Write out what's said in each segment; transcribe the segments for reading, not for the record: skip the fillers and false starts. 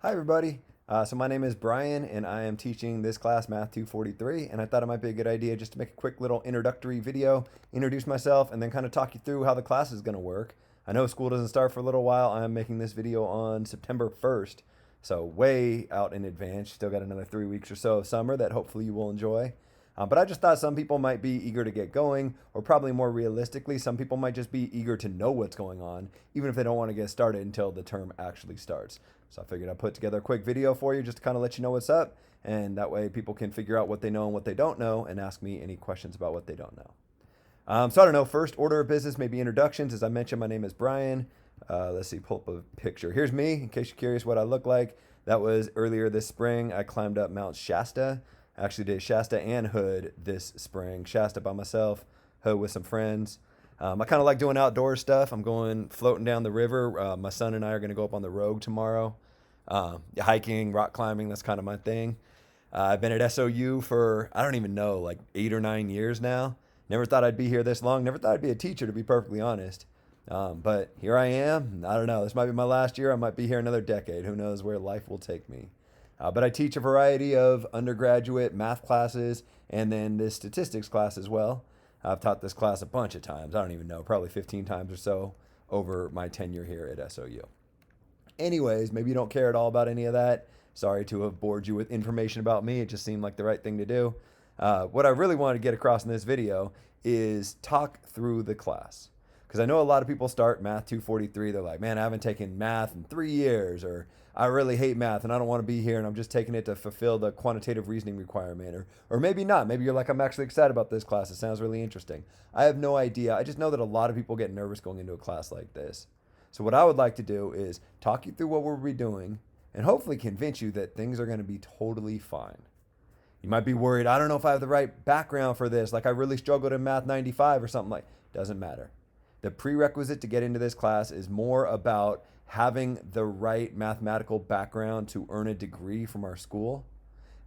Hi, everybody. So my name is Brian, and I am teaching this class, Math 243, and I thought it might be a good idea just to make a quick little introductory video, introduce myself, and then kind of talk you through how the class is going to work. I know school doesn't start for a little while. I'm making this video on September 1st, so way out in advance. Still got another 3 weeks or so of summer that hopefully you will enjoy. But I just thought some people might be eager to get going, or probably more realistically, some people might just be eager to know what's going on, even if they don't want to get started until the term actually starts. So I figured I'd put together a quick video for you just to kind of let you know what's up, and that way people can figure out what they know and what they don't know and ask me any questions about what they don't know. So I don't know, first order of business, maybe introductions. As I mentioned, my name is Brian. Let's see, pull up a picture. Here's me, in case you're curious what I look like. That was earlier this spring. I climbed up Mount Shasta. I actually did Shasta and Hood this spring. Shasta by myself, Hood with some friends. I kind of like doing outdoor stuff. I'm going floating down the river. My son and I are going to go up on the Rogue tomorrow. Hiking, rock climbing, that's kind of my thing. I've been at SOU for, I don't even know, like 8 or 9 years now. Never thought I'd be here this long. Never thought I'd be a teacher, to be perfectly honest. But here I am. I don't know. This might be my last year. I might be here another decade. Who knows where life will take me. But I teach a variety of undergraduate math classes and then this statistics class as well. I've taught this class a bunch of times. I don't even know, probably 15 times or so over my tenure here at SOU. Anyways, maybe you don't care at all about any of that. Sorry to have bored you with information about me. It just seemed like the right thing to do. What I really wanted to get across in this video is talk through the class. Because I know a lot of people start Math 243. They're like, man, I haven't taken math in 3 years, or I really hate math and I don't want to be here and I'm just taking it to fulfill the quantitative reasoning requirement. Or maybe not. Maybe you're like, I'm actually excited about this class. It sounds really interesting. I have no idea. I just know that a lot of people get nervous going into a class like this. So what I would like to do is talk you through what we'll be doing and hopefully convince you that things are going to be totally fine. You might be worried, I don't know if I have the right background for this. Like I really struggled in Math 95 or something like. Doesn't matter. The prerequisite to get into this class is more about having the right mathematical background to earn a degree from our school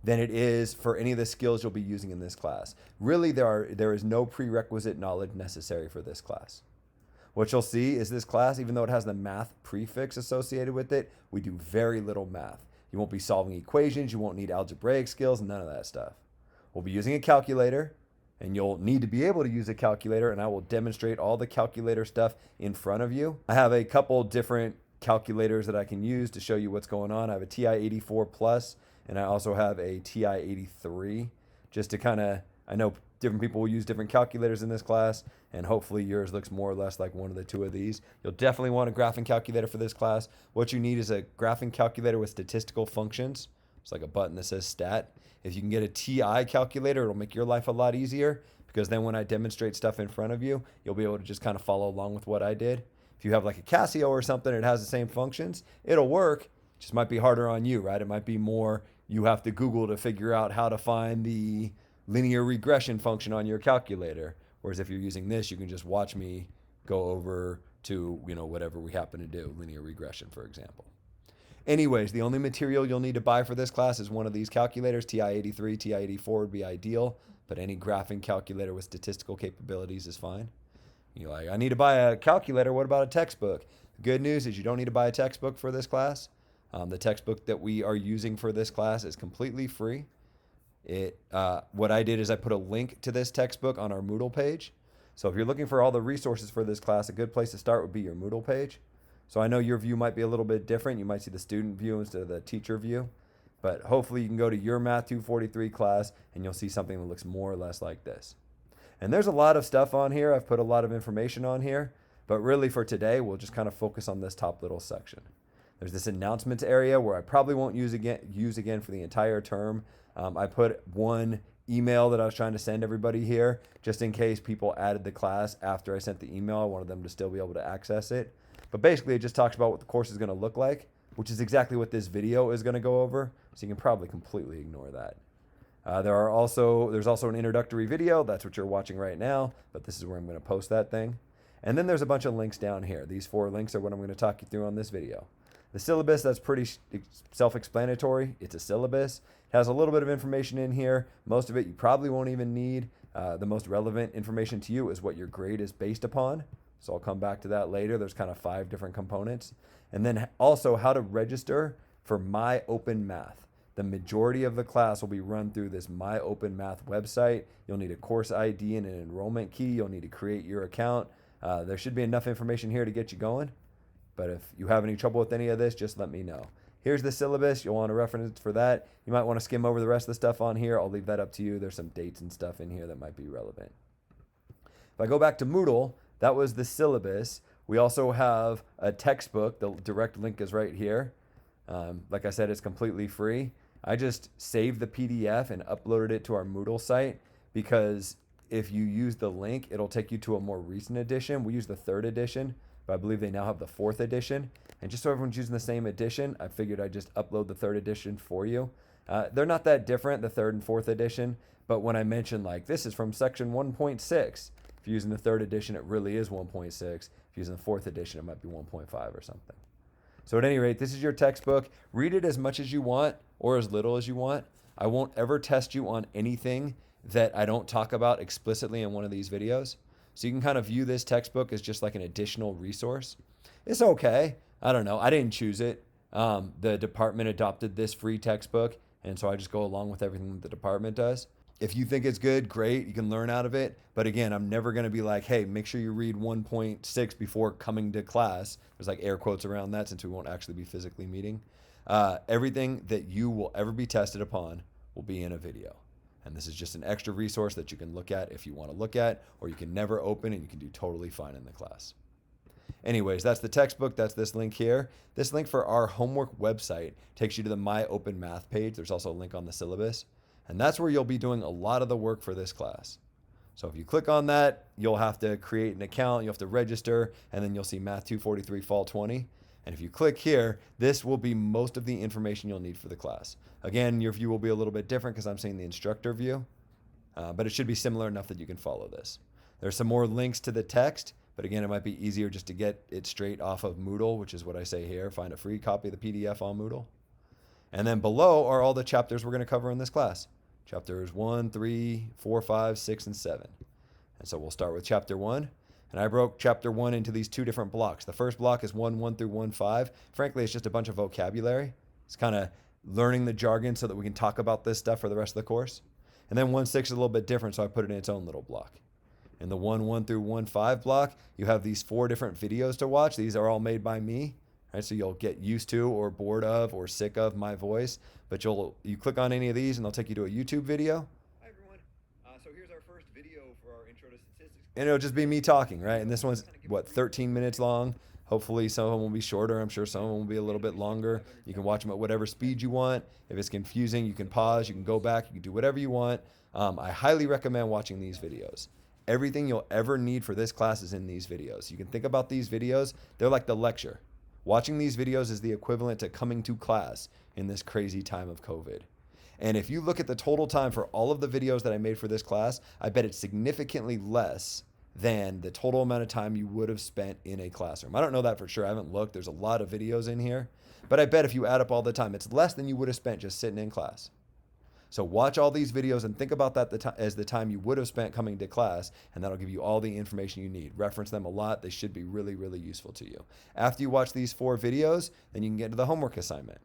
than it is for any of the skills you'll be using in this class. Really, there is no prerequisite knowledge necessary for this class. What you'll see is this class, even though it has the math prefix associated with it, we do very little math. You won't be solving equations, you won't need algebraic skills, none of that stuff. We'll be using a calculator, and you'll need to be able to use a calculator, and I will demonstrate all the calculator stuff in front of you. I have a couple different calculators that I can use to show you what's going on. I have a TI-84 Plus, and I also have a TI-83, just to kind of, I know different people will use different calculators in this class, and hopefully yours looks more or less like one of the two of these. You'll definitely want a graphing calculator for this class. What you need is a graphing calculator with statistical functions. It's like a button that says stat. If you can get a TI calculator, it'll make your life a lot easier, because then when I demonstrate stuff in front of you, you'll be able to just kind of follow along with what I did. If you have like a Casio or something, it has the same functions, it'll work. It just might be harder on you, right? It might be more you have to Google to figure out how to find the linear regression function on your calculator. Whereas if you're using this, you can just watch me go over to, whatever we happen to do, linear regression, for example. Anyways, the only material you'll need to buy for this class is one of these calculators. TI-83, TI-84 would be ideal, but any graphing calculator with statistical capabilities is fine. You're like, I need to buy a calculator. What about a textbook? The good news is you don't need to buy a textbook for this class. The textbook that we are using for this class is completely free. What I did is I put a link to this textbook on our Moodle page. So if you're looking for all the resources for this class, a good place to start would be your Moodle page. So I know your view might be a little bit different. You might see the student view instead of the teacher view. But hopefully you can go to your Math 243 class and you'll see something that looks more or less like this. And there's a lot of stuff on here. I've put a lot of information on here. But really for today, we'll just kind of focus on this top little section. There's this announcements area where I probably won't use again for the entire term. I put one email that I was trying to send everybody here, just in case people added the class after I sent the email. I wanted them to still be able to access it. But basically, it just talks about what the course is going to look like, which is exactly what this video is going to go over. So you can probably completely ignore that. There's also an introductory video. That's what you're watching right now, but this is where I'm going to post that thing. And then there's a bunch of links down here. These 4 links are what I'm going to talk you through on this video. The syllabus, that's pretty self-explanatory. It's a syllabus. It has a little bit of information in here. Most of it you probably won't even need. The most relevant information to you is what your grade is based upon. So I'll come back to that later. There's kind of 5 different components. And then also how to register for My Open Math. The majority of the class will be run through this My Open Math website. You'll need a course ID and an enrollment key. You'll need to create your account. There should be enough information here to get you going. But if you have any trouble with any of this, just let me know. Here's the syllabus. You'll want a reference for that. You might want to skim over the rest of the stuff on here. I'll leave that up to you. There's some dates and stuff in here that might be relevant. If I go back to Moodle, that was the syllabus. We also have a textbook. The direct link is right here. Like I said, it's completely free. I just saved the PDF and uploaded it to our Moodle site because if you use the link, it'll take you to a more recent edition. We use the 3rd edition, but I believe they now have the 4th edition. And just so everyone's using the same edition, I figured I'd just upload the 3rd edition for you. They're not that different, the 3rd and 4th edition, but when I mention like this is from section 1.6, if you're using the 3rd edition, it really is 1.6. If you're using the 4th edition, it might be 1.5 or something. So at any rate, this is your textbook. Read it as much as you want or as little as you want. I won't ever test you on anything that I don't talk about explicitly in one of these videos. So you can kind of view this textbook as just like an additional resource. It's okay. I don't know. I didn't choose it. The department adopted this free textbook, and so I just go along with everything that the department does. If you think it's good, great. You can learn out of it. But again, I'm never going to be like, hey, make sure you read 1.6 before coming to class. There's like air quotes around that since we won't actually be physically meeting. Everything that you will ever be tested upon will be in a video. And this is just an extra resource that you can look at if you want to look at, or you can never open and you can do totally fine in the class. Anyways, that's the textbook. That's this link here. This link for our homework website takes you to the My Open Math page. There's also a link on the syllabus. And that's where you'll be doing a lot of the work for this class. So if you click on that, you'll have to create an account, you'll have to register, and then you'll see Math 243 Fall 20. And if you click here, this will be most of the information you'll need for the class. Again, your view will be a little bit different because I'm seeing the instructor view, but it should be similar enough that you can follow this. There's some more links to the text, but again, it might be easier just to get it straight off of Moodle, which is what I say here. Find a free copy of the PDF on Moodle. And then below are all the chapters we're going to cover in this class. Chapters 1, 3, 4, 5, 6, and 7. And so we'll start with chapter 1. And I broke chapter 1 into these 2 different blocks. The first block is 1 through 1.5. Frankly, it's just a bunch of vocabulary. It's kind of learning the jargon so that we can talk about this stuff for the rest of the course. And then 1.6 is a little bit different, so I put it in its own little block. In the 1 through 1.5 block, you have these 4 different videos to watch. These are all made by me. Right, so you'll get used to or bored of or sick of my voice, but you click on any of these and they'll take you to a YouTube video. Hi everyone. So here's our first video for our intro to statistics. And it'll just be me talking, right? And this one's 13 minutes long. Hopefully some of them will be shorter. I'm sure some of them will be a little bit longer. You can watch them at whatever speed you want. If it's confusing, you can pause, you can go back, you can do whatever you want. I highly recommend watching these videos. Everything you'll ever need for this class is in these videos. You can think about these videos, they're like the lecture. Watching these videos is the equivalent to coming to class in this crazy time of COVID. And if you look at the total time for all of the videos that I made for this class, I bet it's significantly less than the total amount of time you would have spent in a classroom. I don't know that for sure. I haven't looked. There's a lot of videos in here. But I bet if you add up all the time, it's less than you would have spent just sitting in class. So watch all these videos and think about that as the time you would have spent coming to class, and that'll give you all the information you need. Reference them a lot. They should be really, really useful to you. After you watch these 4 videos, then you can get to the homework assignment.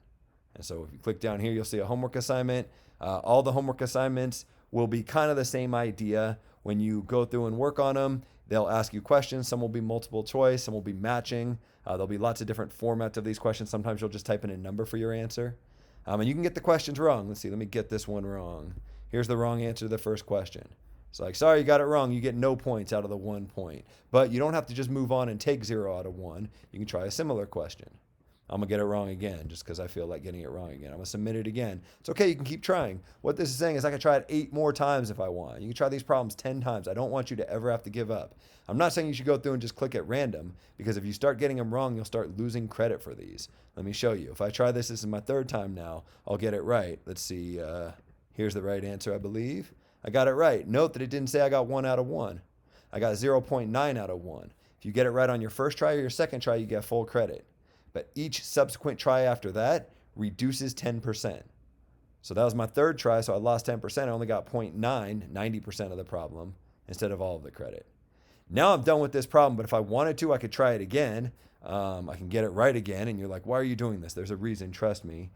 And so if you click down here, you'll see a homework assignment. All the homework assignments will be kind of the same idea. When you go through and work on them, they'll ask you questions. Some will be multiple choice. Some will be matching. There'll be lots of different formats of these questions. Sometimes you'll just type in a number for your answer. And you can get the questions wrong. Let's see, let me get this one wrong. Here's the wrong answer to the first question. It's like, sorry, you got it wrong. You get no points out of the 1 point. But you don't have to just move on and take 0 out of 1. You can try a similar question. I'm going to get it wrong again just because I feel like getting it wrong again. I'm going to submit it again. It's okay. You can keep trying. What this is saying is I can try it 8 more times if I want. You can try these problems 10 times. I don't want you to ever have to give up. I'm not saying you should go through and just click at random, because if you start getting them wrong, you'll start losing credit for these. Let me show you. If I try this is my 3rd time now, I'll get it right. Let's see. Here's the right answer, I believe. I got it right. Note that it didn't say I got 1 out of 1. I got 0.9 out of 1. If you get it right on your first try or your second try, you get full credit. But each subsequent try after that reduces 10%. So that was my 3rd try, so I lost 10%. I only got 0.9, 90% of the problem, instead of all of the credit. Now I'm done with this problem, but if I wanted to, I could try it again. I can get it right again. And you're like, why are you doing this? There's a reason, trust me.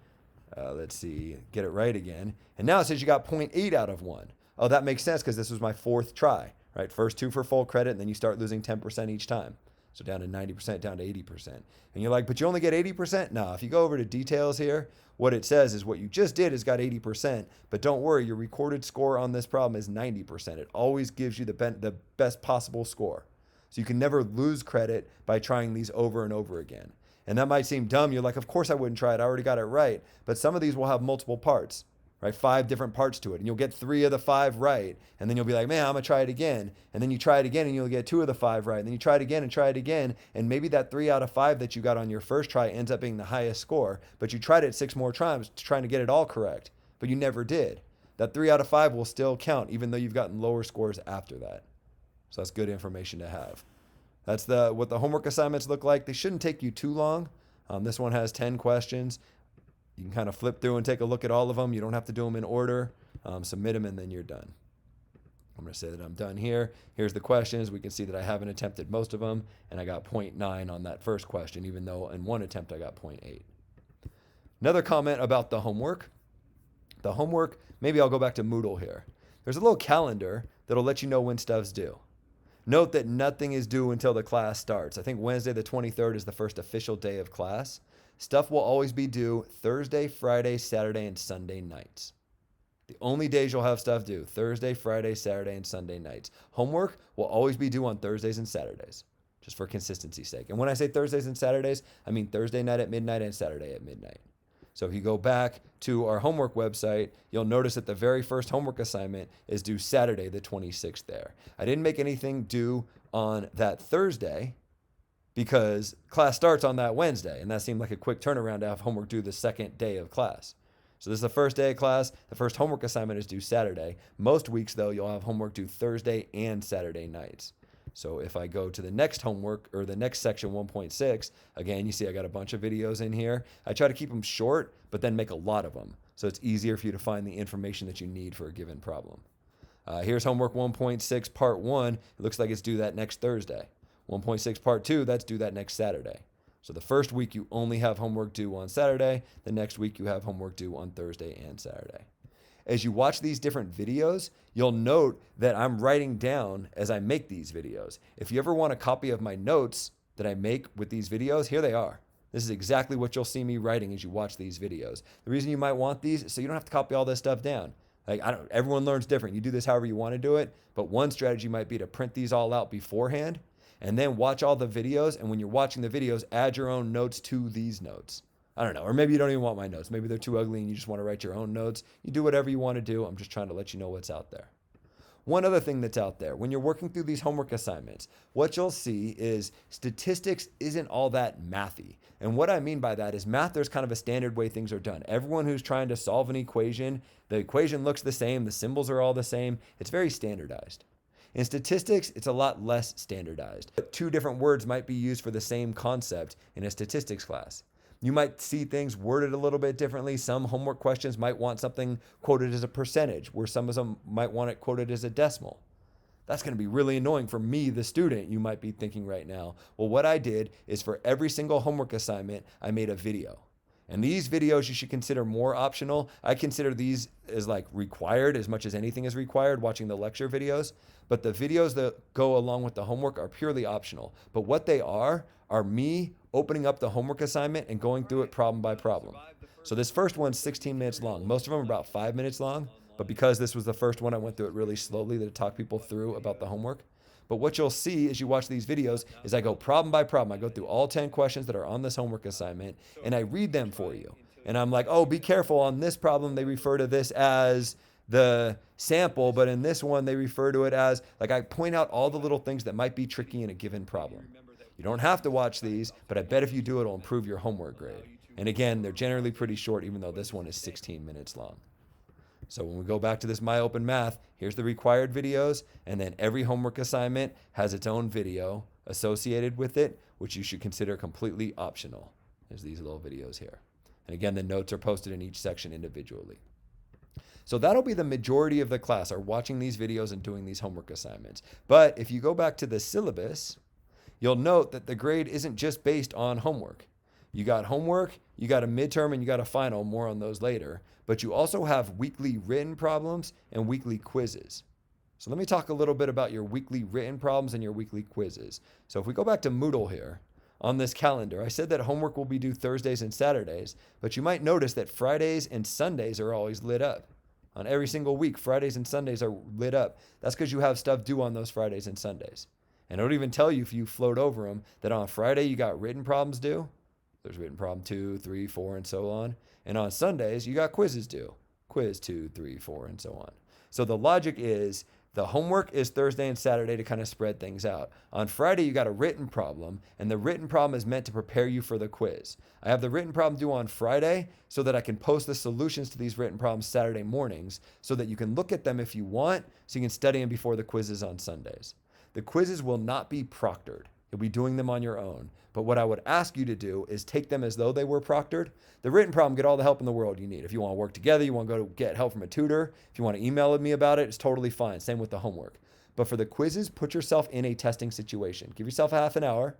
Let's see, get it right again. And now it says you got 0.8 out of 1. Oh, that makes sense because this was my 4th try, right? First 2 for full credit, and then you start losing 10% each time. So down to 90%, down to 80%. And you're like, but you only get 80%? No, if you go over to details here, what it says is what you just did is got 80%, but don't worry, your recorded score on this problem is 90%. It always gives you the best possible score. So you can never lose credit by trying these over and over again. And that might seem dumb. You're like, of course I wouldn't try it. I already got it right. But some of these will have multiple parts, right? 5 different parts to it. And you'll get 3 of the 5 right. And then you'll be like, man, I'm going to try it again. And then you try it again and you'll get 2 of the 5 right. And then you try it again and try it again. And maybe that 3 out of 5 that you got on your first try ends up being the highest score. But you tried it 6 more times trying to get it all correct. But you never did. That 3 out of 5 will still count even though you've gotten lower scores after that. So that's good information to have. That's what the homework assignments look like. They shouldn't take you too long. This one has 10 questions. You can kind of flip through and take a look at all of them. You don't have to do them in order. Submit them and then you're done. I'm going to say that I'm done here. Here's the questions. We can see that I haven't attempted most of them, and I got 0.9 on that first question, even though in one attempt I got 0.8. Another comment about the homework. The homework, maybe I'll go back to Moodle here. There's a little calendar that'll let you know when stuff's due. Note that nothing is due until the class starts. I think Wednesday the 23rd is the first official day of class. Stuff will always be due Thursday, Friday, Saturday, and Sunday nights. The only days you'll have stuff due, Thursday, Friday, Saturday, and Sunday nights. Homework will always be due on Thursdays and Saturdays, just for consistency's sake. And when I say Thursdays and Saturdays, I mean Thursday night at midnight and Saturday at midnight. So if you go back to our homework website, you'll notice that the very first homework assignment is due Saturday, the 26th there. I didn't make anything due on that Thursday because class starts on that Wednesday, and that seemed like a quick turnaround to have homework due the second day of class. So this is the first day of class. The first homework assignment is due Saturday. Most weeks, though, you'll have homework due Thursday and Saturday nights. So if I go to the next homework or the next section 1.6, again, you see I got a bunch of videos in here. I try to keep them short, but then make a lot of them. So it's easier for you to find the information that you need for a given problem. Here's homework 1.6 part 1. It looks like it's due that next Thursday. 1.6 part 2, that's due that next Saturday. So the first week you only have homework due on Saturday. The next week you have homework due on Thursday and Saturday. As you watch these different videos, you'll note that I'm writing down as I make these videos. If you ever want a copy of my notes that I make with these videos, here they are. This is exactly what you'll see me writing as you watch these videos. The reason you might want these is so you don't have to copy all this stuff down. Everyone learns different. You do this however you want to do it, but one strategy might be to print these all out beforehand and then watch all the videos, and when you're watching the videos, add your own notes to these notes. I don't know, or maybe you don't even want my notes. Maybe they're too ugly and you just want to write your own notes. You do whatever you want to do. I'm just trying to let you know what's out there. One other thing that's out there, when you're working through these homework assignments, what you'll see is statistics isn't all that mathy. And what I mean by that is math, there's kind of a standard way things are done. Everyone who's trying to solve an equation, the equation looks the same, the symbols are all the same. It's very standardized. In statistics, it's a lot less standardized. But 2 different words might be used for the same concept in a statistics class. You might see things worded a little bit differently. Some homework questions might want something quoted as a percentage, where some of them might want it quoted as a decimal. That's going to be really annoying for me, the student, you might be thinking right now. Well, what I did is for every single homework assignment, I made a video. And these videos you should consider more optional. I consider these as like required as much as anything is required, watching the lecture videos. But the videos that go along with the homework are purely optional. But what they are me opening up the homework assignment and going through it problem by problem. So this first one's 16 minutes long. Most of them are about 5 minutes long. But because this was the first one, I went through it really slowly to talk people through about the homework. But what you'll see as you watch these videos is I go problem by problem. I go through all 10 questions that are on this homework assignment, and I read them for you. And I'm like, oh, be careful. On this problem, they refer to this as the sample, but in this one, they refer to it as, like, I point out all the little things that might be tricky in a given problem. You don't have to watch these, but I bet if you do, it'll improve your homework grade. And again, they're generally pretty short, even though this one is 16 minutes long. So when we go back to this My Open Math, here's the required videos, and then every homework assignment has its own video associated with it, which you should consider completely optional. There's these little videos here. And again, the notes are posted in each section individually. So that'll be the majority of the class are watching these videos and doing these homework assignments. But if you go back to the syllabus, you'll note that the grade isn't just based on homework. You got homework, you got a midterm, and you got a final, more on those later. But you also have weekly written problems and weekly quizzes. So let me talk a little bit about your weekly written problems and your weekly quizzes. So if we go back to Moodle here, on this calendar, I said that homework will be due Thursdays and Saturdays, but you might notice that Fridays and Sundays are always lit up. On every single week, Fridays and Sundays are lit up. That's because you have stuff due on those Fridays and Sundays. And it'll even tell you if you float over them that on Friday you got written problems due. There's written problem 2, 3, 4, and so on. And on Sundays, you got quizzes due. Quiz 2, 3, 4, and so on. So the logic is the homework is Thursday and Saturday to kind of spread things out. On Friday, you got a written problem, and the written problem is meant to prepare you for the quiz. I have the written problem due on Friday so that I can post the solutions to these written problems Saturday mornings so that you can look at them if you want, so you can study them before the quizzes on Sundays. The quizzes will not be proctored. You'll be doing them on your own. But what I would ask you to do is take them as though they were proctored. The written problem, get all the help in the world you need. If you want to work together, you want to go get help from a tutor, if you want to email me about it, it's totally fine. Same with the homework. But for the quizzes, put yourself in a testing situation. Give yourself half an hour.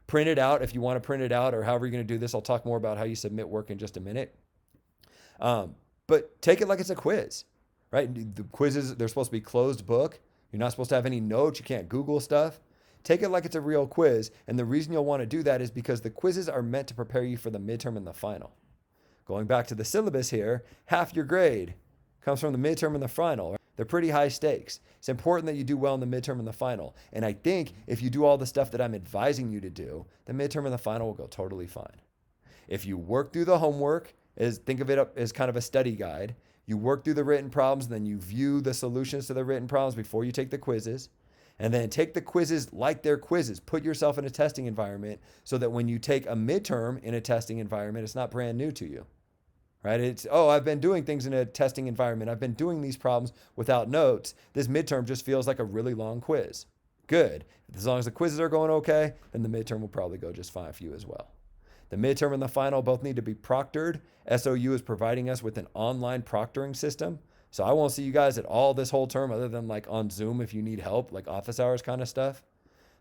Print it out if you want to print it out, or however you're going to do this. I'll talk more about how you submit work in just a minute. But take it like it's a quiz, right? The quizzes, they're supposed to be closed book. You're not supposed to have any notes. You can't Google stuff. Take it like it's a real quiz. And the reason you'll want to do that is because the quizzes are meant to prepare you for the midterm and the final. Going back to the syllabus here, half your grade comes from the midterm and the final. They're pretty high stakes. It's important that you do well in the midterm and the final. And I think if you do all the stuff that I'm advising you to do, the midterm and the final will go totally fine. If you work through the homework, think of it as kind of a study guide. You work through the written problems, and then you view the solutions to the written problems before you take the quizzes. And then take the quizzes like they're quizzes. Put yourself in a testing environment so that when you take a midterm in a testing environment, it's not brand new to you, right? It's, oh, I've been doing things in a testing environment. I've been doing these problems without notes. This midterm just feels like a really long quiz. Good. As long as the quizzes are going okay, then the midterm will probably go just fine for you as well. The midterm and the final both need to be proctored. SOU is providing us with an online proctoring system. So I won't see you guys at all this whole term other than like on Zoom if you need help, like office hours kind of stuff.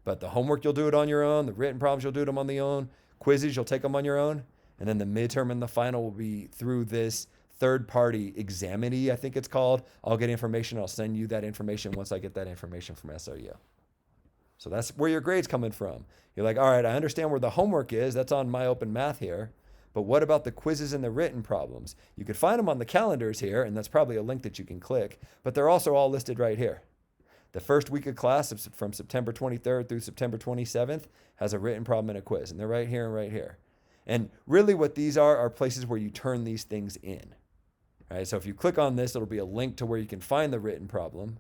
But the homework, you'll do it on your own. The written problems, you'll do them on your own. Quizzes, you'll take them on your own. And then the midterm and the final will be through this third-party examinee, I think it's called. I'll get information. I'll send you that information once I get that information from SOU. So that's where your grade's coming from. You're like, all right, I understand where the homework is. That's on My Open Math here. But what about the quizzes and the written problems? You could find them on the calendars here, and that's probably a link that you can click, but they're also all listed right here. The first week of class from September 23rd through September 27th has a written problem and a quiz, and they're right here and right here. And really what these are places where you turn these things in. Right? So if you click on this, it'll be a link to where you can find the written problem.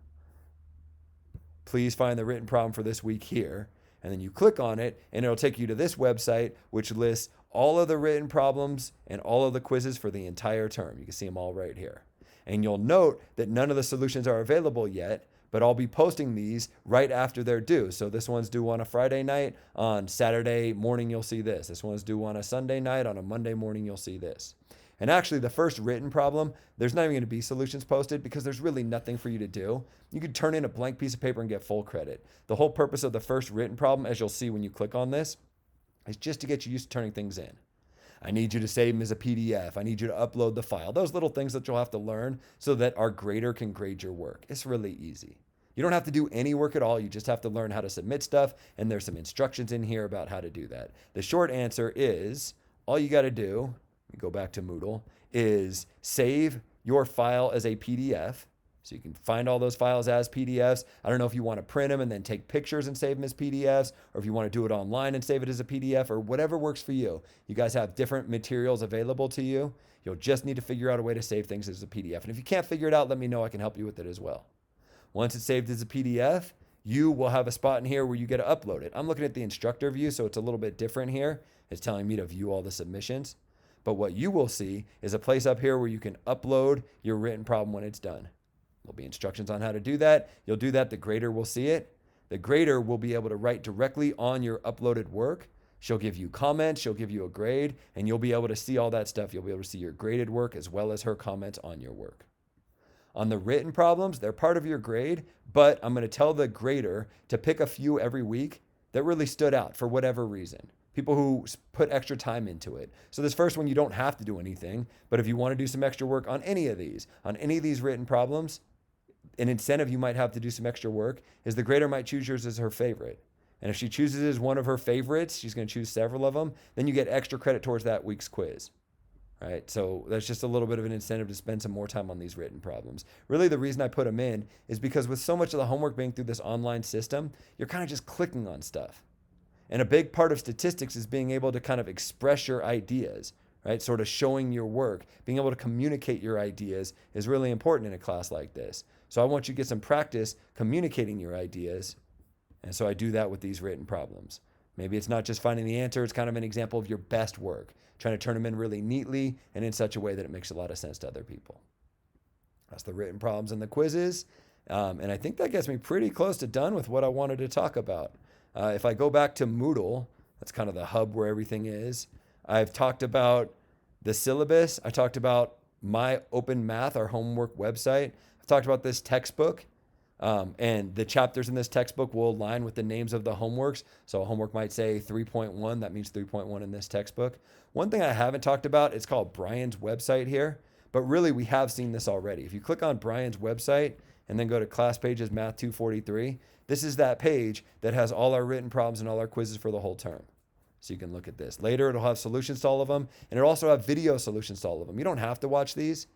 Please find the written problem for this week here. And then you click on it, and it'll take you to this website, which lists all of the written problems and all of the quizzes for the entire term. You can see them all right here. And you'll note that none of the solutions are available yet, but I'll be posting these right after they're due. So this one's due on a Friday night. On Saturday morning, you'll see this. This one's due on a Sunday night. On a Monday morning, you'll see this. And actually, the first written problem, there's not even going to be solutions posted because there's really nothing for you to do. You could turn in a blank piece of paper and get full credit. The whole purpose of the first written problem, as you'll see when you click on this, is just to get you used to turning things in. I need you to save them as a PDF. I need you to upload the file. Those little things that you'll have to learn so that our grader can grade your work. It's really easy. You don't have to do any work at all. You just have to learn how to submit stuff, and there's some instructions in here about how to do that. The short answer is all you got to do, go back to Moodle, is save your file as a PDF. So you can find all those files as PDFs. I don't know if you want to print them and then take pictures and save them as PDFs, or if you want to do it online and save it as a PDF, or whatever works for you. You guys have different materials available to you. You'll just need to figure out a way to save things as a PDF. And if you can't figure it out, let me know. I can help you with it as well. Once it's saved as a PDF, you will have a spot in here where you get to upload it. I'm looking at the instructor view, so it's a little bit different here. It's telling me to view all the submissions. But what you will see is a place up here where you can upload your written problem when it's done. There'll be instructions on how to do that. You'll do that. The grader will see it. The grader will be able to write directly on your uploaded work. She'll give you comments. She'll give you a grade, and you'll be able to see all that stuff. You'll be able to see your graded work as well as her comments on your work. On the written problems, they're part of your grade, but I'm going to tell the grader to pick a few every week that really stood out for whatever reason. People who put extra time into it. So this first one, you don't have to do anything, but if you want to do some extra work on any of these written problems, an incentive you might have to do some extra work is the grader might choose yours as her favorite. And if she chooses as one of her favorites, she's going to choose several of them, then you get extra credit towards that week's quiz. Right? So that's just a little bit of an incentive to spend some more time on these written problems. Really, the reason I put them in is because with so much of the homework being through this online system, you're kind of just clicking on stuff. And a big part of statistics is being able to kind of express your ideas, right? Sort of showing your work, being able to communicate your ideas is really important in a class like this. So I want you to get some practice communicating your ideas. And so I do that with these written problems. Maybe it's not just finding the answer, it's kind of an example of your best work, trying to turn them in really neatly and in such a way that it makes a lot of sense to other people. That's the written problems and the quizzes. And I think that gets me pretty close to done with what I wanted to talk about. If I go back to Moodle, that's kind of the hub where everything is. I've talked about the syllabus. I talked about my Open Math, our homework website. I've talked about this textbook. And the chapters in this textbook will align with the names of the homeworks. So a homework might say 3.1. That means 3.1 in this textbook. One thing I haven't talked about, it's called Brian's website here. But really, we have seen this already. If you click on Brian's website and then go to class pages, Math 243, this is that page that has all our written problems and all our quizzes for the whole term. So you can look at this. Later, it'll have solutions to all of them. And it'll also have video solutions to all of them. You don't have to watch these.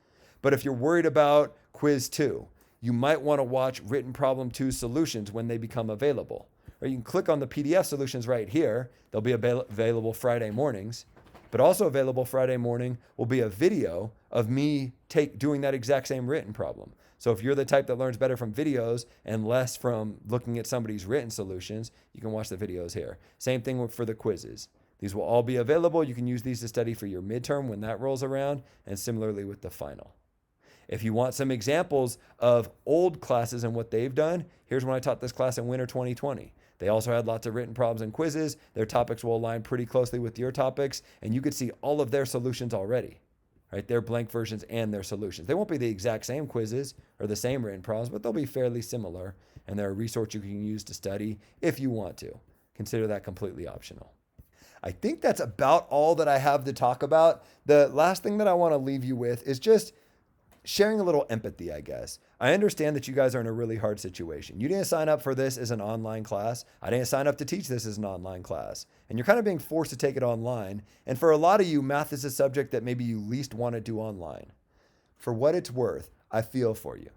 But if you're worried about quiz 2, you might want to watch written problem 2 solutions when they become available. Or you can click on the PDF solutions right here. They'll be available Friday mornings. But also available Friday morning will be a video of me doing that exact same written problem. So if you're the type that learns better from videos and less from looking at somebody's written solutions, you can watch the videos here. Same thing for the quizzes. These will all be available. You can use these to study for your midterm when that rolls around, and similarly with the final. If you want some examples of old classes and what they've done, here's when I taught this class in winter 2020. They also had lots of written problems and quizzes. Their topics will align pretty closely with your topics, and you could see all of their solutions already, right? Their blank versions and their solutions. They won't be the exact same quizzes or the same written problems, but they'll be fairly similar, and they're a resource you can use to study if you want to. Consider that completely optional. I think that's about all that I have to talk about. The last thing that I want to leave you with is just sharing a little empathy, I guess. I understand that you guys are in a really hard situation. You didn't sign up for this as an online class. I didn't sign up to teach this as an online class. And you're kind of being forced to take it online. And for a lot of you, math is a subject that maybe you least want to do online. For what it's worth, I feel for you.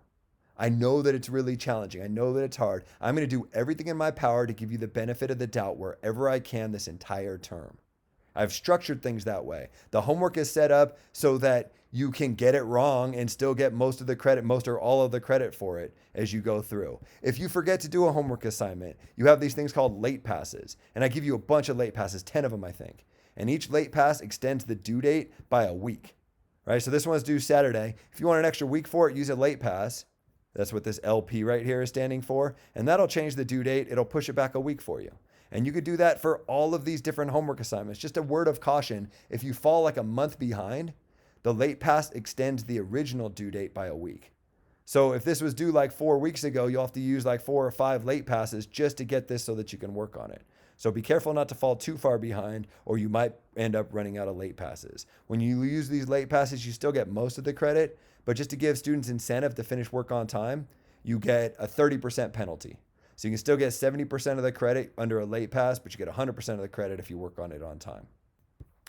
I know that it's really challenging. I know that it's hard. I'm going to do everything in my power to give you the benefit of the doubt wherever I can this entire term. I've structured things that way. The homework is set up so that you can get it wrong and still get most of the credit, most or all of the credit for it as you go through. If you forget to do a homework assignment, you have these things called late passes. And I give you a bunch of late passes, 10 of them, I think. And each late pass extends the due date by a week, right? So this one's due Saturday. If you want an extra week for it, use a late pass. That's what this LP right here is standing for. And that'll change the due date. It'll push it back a week for you. And you could do that for all of these different homework assignments. Just a word of caution, if you fall like a month behind, the late pass extends the original due date by a week. So if this was due like 4 weeks ago, you'll have to use like 4 or 5 late passes just to get this so that you can work on it. So be careful not to fall too far behind, or you might end up running out of late passes. When you use these late passes, you still get most of the credit, but just to give students incentive to finish work on time, you get a 30% penalty. So you can still get 70% of the credit under a late pass, but you get 100% of the credit if you work on it on time.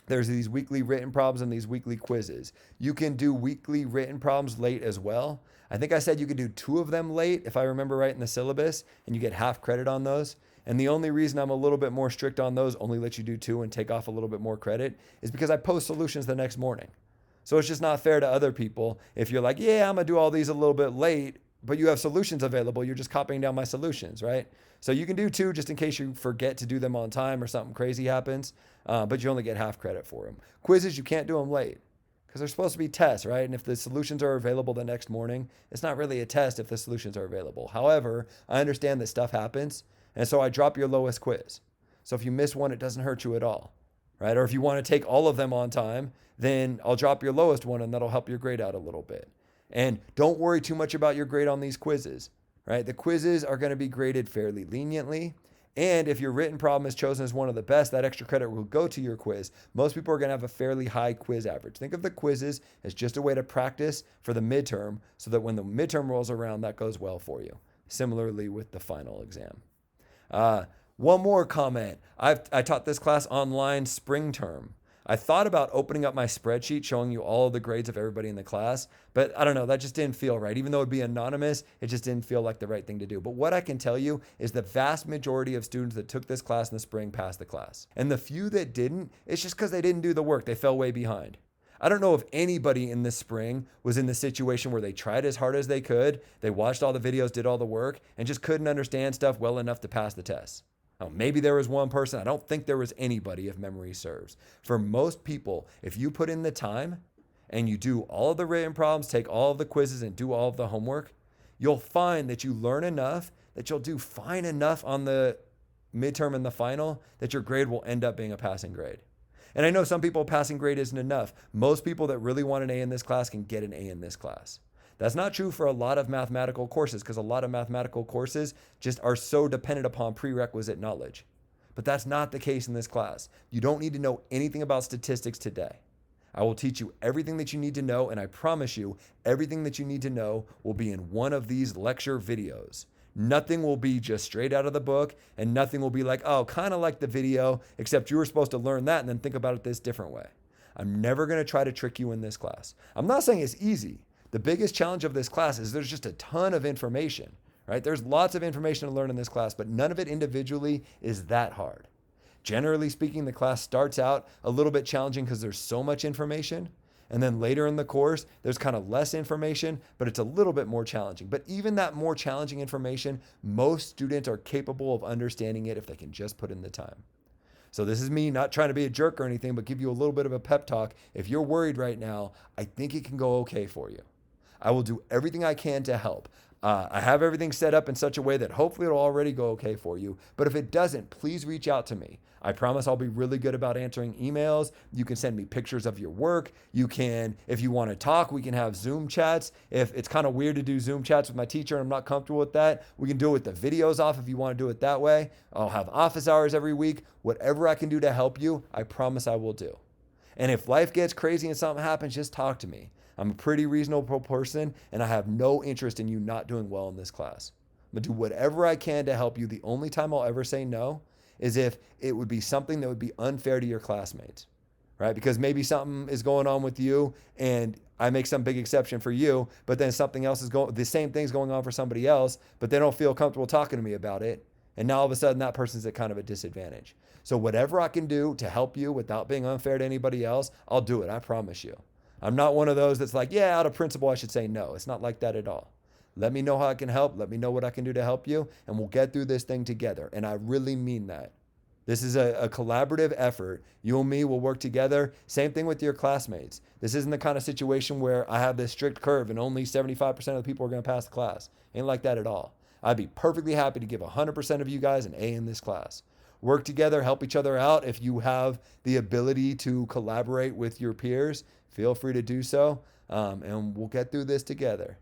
There's these weekly written problems and these weekly quizzes. You can do weekly written problems late as well. I think I said you could do 2 of them late, if I remember right in the syllabus, and you get half credit on those. And the only reason I'm a little bit more strict on those, only let you do 2 and take off a little bit more credit, is because I post solutions the next morning. So it's just not fair to other people. If you're like, yeah, I'm gonna do all these a little bit late, but you have solutions available, you're just copying down my solutions, right? So you can do 2 just in case you forget to do them on time or something crazy happens, but you only get half credit for them. Quizzes, you can't do them late because they're supposed to be tests, right? And if the solutions are available the next morning, it's not really a test if the solutions are available. However, I understand that stuff happens, and so I drop your lowest quiz. So if you miss one, it doesn't hurt you at all, right? Or if you want to take all of them on time, then I'll drop your lowest one and that'll help your grade out a little bit. And don't worry too much about your grade on these quizzes, right? The quizzes are going to be graded fairly leniently. And if your written problem is chosen as one of the best, that extra credit will go to your quiz. Most people are going to have a fairly high quiz average. Think of the quizzes as just a way to practice for the midterm so that when the midterm rolls around, that goes well for you. Similarly with the final exam. One more comment. I taught this class online spring term. I thought about opening up my spreadsheet, showing you all of the grades of everybody in the class, but I don't know, that just didn't feel right. Even though it'd be anonymous, it just didn't feel like the right thing to do. But what I can tell you is the vast majority of students that took this class in the spring passed the class. And the few that didn't, it's just because they didn't do the work. They fell way behind. I don't know if anybody in the spring was in the situation where they tried as hard as they could, they watched all the videos, did all the work, and just couldn't understand stuff well enough to pass the test. Oh, maybe there was one person. I don't think there was anybody, if memory serves. For most people, if you put in the time and you do all of the written problems, take all of the quizzes and do all of the homework, you'll find that you learn enough that you'll do fine enough on the midterm and the final that your grade will end up being a passing grade. And I know some people passing grade isn't enough. Most people that really want an A in this class can get an A in this class. That's not true for a lot of mathematical courses because a lot of mathematical courses just are so dependent upon prerequisite knowledge. But that's not the case in this class. You don't need to know anything about statistics today. I will teach you everything that you need to know, and I promise you, everything that you need to know will be in one of these lecture videos. Nothing will be just straight out of the book, and nothing will be like, oh, kind of like the video, except you were supposed to learn that and then think about it this different way. I'm never going to try to trick you in this class. I'm not saying it's easy. The biggest challenge of this class is there's just a ton of information, right? There's lots of information to learn in this class, but none of it individually is that hard. Generally speaking, the class starts out a little bit challenging because there's so much information. And then later in the course, there's kind of less information, but it's a little bit more challenging. But even that more challenging information, most students are capable of understanding it if they can just put in the time. So this is me not trying to be a jerk or anything, but give you a little bit of a pep talk. If you're worried right now, I think it can go okay for you. I will do everything I can to help. I have everything set up in such a way that hopefully it'll already go okay for you. But if it doesn't, please reach out to me. I promise I'll be really good about answering emails. You can send me pictures of your work. You can, if you want to talk, we can have Zoom chats. If it's kind of weird to do Zoom chats with my teacher and I'm not comfortable with that, we can do it with the videos off if you want to do it that way. I'll have office hours every week. Whatever I can do to help you, I promise I will do. And if life gets crazy and something happens, just talk to me. I'm a pretty reasonable person, and I have no interest in you not doing well in this class. I'm gonna do whatever I can to help you. The only time I'll ever say no is if it would be something that would be unfair to your classmates, right? Because maybe something is going on with you, and I make some big exception for you, but then something else is the same thing's going on for somebody else, but they don't feel comfortable talking to me about it. And now all of a sudden that person's at kind of a disadvantage. So whatever I can do to help you without being unfair to anybody else, I'll do it. I promise you. I'm not one of those that's like, yeah, out of principle, I should say no. It's not like that at all. Let me know how I can help. Let me know what I can do to help you, and we'll get through this thing together. And I really mean that. This is a collaborative effort. You and me will work together. Same thing with your classmates. This isn't the kind of situation where I have this strict curve and only 75% of the people are going to pass the class. Ain't like that at all. I'd be perfectly happy to give 100% of you guys an A in this class. Work together, help each other out. If you have the ability to collaborate with your peers, feel free to do so, and we'll get through this together.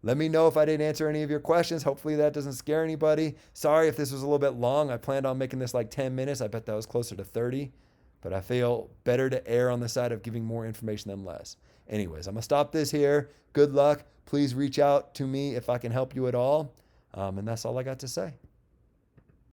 Let me know if I didn't answer any of your questions. Hopefully that doesn't scare anybody. Sorry if this was a little bit long. I planned on making this like 10 minutes. I bet that was closer to 30, but I feel better to err on the side of giving more information than less. Anyways, I'm gonna stop this here. Good luck. Please reach out to me if I can help you at all. And that's all I got to say.